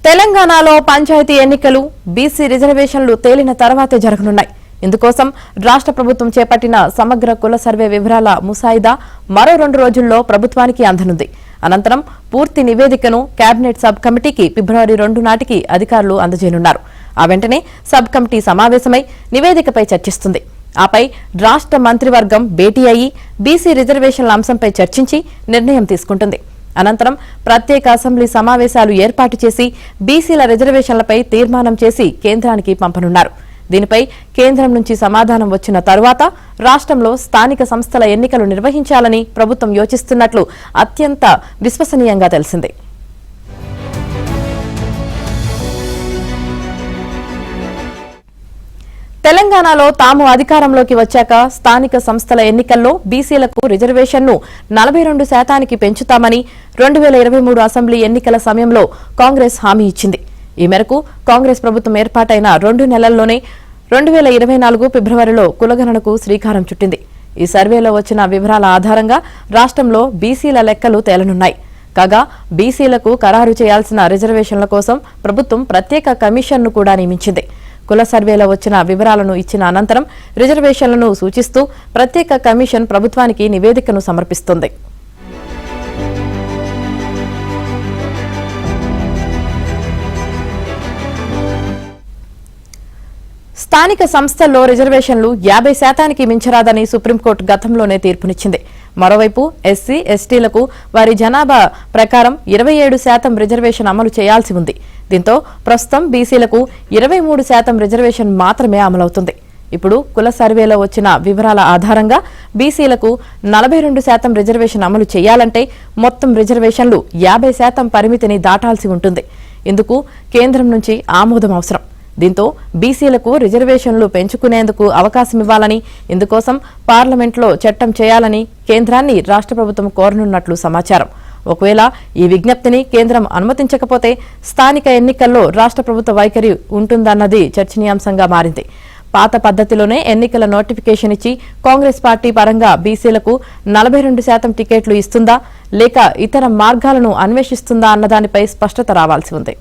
తెలంగాణలో పంచాయతీ ఎన్నికలు బీసీ రిజర్వేషన్లు తేలిన తర్వాతే జరగనున్నాయి. ఇందుకోసం రాష్ట్ర ప్రభుత్వం చేపట్టిన సమగ్ర కుల సర్వే వివరాల ముసాయిదా మరో 2 రోజుల్లో ప్రభుత్వానికి అందనుంది. అనంతరం పూర్తి నివేదికను కేబినెట్ సబ్ కమిటీకి ఫిబ్రవరి 2 నాటికి అధికారులు అందజేయనున్నారు. ఆ వెంటనే సబ్ కమిటీ సమావేశమై నివేదికపై చర్చిస్తుంది. ఆపై రాష్ట్ర మంత్రివర్గం భేటీ అయ్యి బీసీ రిజర్వేషన్ల అంశంపై చర్చించి నిర్ణయం తీసుకుంటుంది. అనంతరం ప్రత్యేక అసెంబ్లీ సమావేశాలు ఏర్పాటు చేసి బీసీల రిజర్వేషన్లపై తీర్మానం చేసి కేంద్రానికి పంపనున్నారు. దీనిపై కేంద్రం నుంచి సమాధానం వచ్చిన తరువాత రాష్ట్రంలో స్థానిక సంస్థల ఎన్నికలు నిర్వహించాలని ప్రభుత్వం యోచిస్తున్నట్లు అత్యంత విశ్వసనీయంగా తెలిసింది. తెలంగాణలో తాము అధికారంలోకి వచ్చాక స్థానిక సంస్థల ఎన్నికల్లో బీసీలకు రిజర్వేషన్ను 42% పెంచుతామని 2023 అసెంబ్లీ ఎన్నికల సమయంలో కాంగ్రెస్ హామీ ఇచ్చింది. ఈ మేరకు కాంగ్రెస్ ప్రభుత్వం ఏర్పాటైన 2 నెలల్లోనే 2024 ఫిబ్రవరిలో కులగణనకు శ్రీకారం చుట్టింది. ఈ సర్వేలో వచ్చిన వివరాల ఆధారంగా రాష్ట్రంలో బీసీల లెక్కలు తేలనున్నాయి. కాగా బీసీలకు ఖరారు చేయాల్సిన రిజర్వేషన్ల కోసం ప్రభుత్వం ప్రత్యేక కమిషన్ను కూడా నియమించింది. కుల సర్వేలో వచ్చిన వివరాలను ఇచ్చిన అనంతరం రిజర్వేషన్లను సూచిస్తూ ప్రత్యేక కమిషన్ ప్రభుత్వానికి నివేదికను సమర్పిస్తుంది. స్థానిక సంస్థల్లో రిజర్వేషన్లు 50% మించరాదని సుప్రీంకోర్టు గతంలోనే తీర్పునిచ్చింది. మరోవైపు ఎస్సీ ఎస్టీలకు వారి జనాభా ప్రకారం 27% రిజర్వేషన్ అమలు చేయాల్సి ఉంది. దీంతో ప్రస్తుతం బీసీలకు 23% రిజర్వేషన్ మాత్రమే అమలవుతుంది. ఇప్పుడు కుల సర్వేలో వచ్చిన వివరాల ఆధారంగా బీసీలకు 42% రిజర్వేషన్ అమలు చేయాలంటే మొత్తం రిజర్వేషన్లు 50% పరిమితిని దాటాల్సి ఉంటుంది. ఇందుకు కేంద్రం నుంచి ఆమోదం అవసరం. దీంతో బీసీలకు రిజర్వేషన్లు పెంచుకునేందుకు అవకాశమివ్వాలని, ఇందుకోసం పార్లమెంట్లో చట్టం చేయాలని కేంద్రాన్ని రాష్ట్ర ప్రభుత్వం కోరనున్నట్లు సమాచారం. ఒకవేళ ఈ విజ్ఞప్తిని కేంద్రం అనుమతించకపోతే స్థానిక ఎన్నికల్లో రాష్ట్ర ప్రభుత్వ వైఖరి ఉంటుందన్నది చర్చనీయాంశంగా మారింది. పాత పద్ధతిలోనే ఎన్నికల నోటిఫికేషన్ ఇచ్చి కాంగ్రెస్ పార్టీ పరంగా బీసీలకు 42% టికెట్లు ఇస్తుందా లేక ఇతర మార్గాలను అన్వేషిస్తుందా అన్నదానిపై స్పష్టత రావాల్సి ఉంది.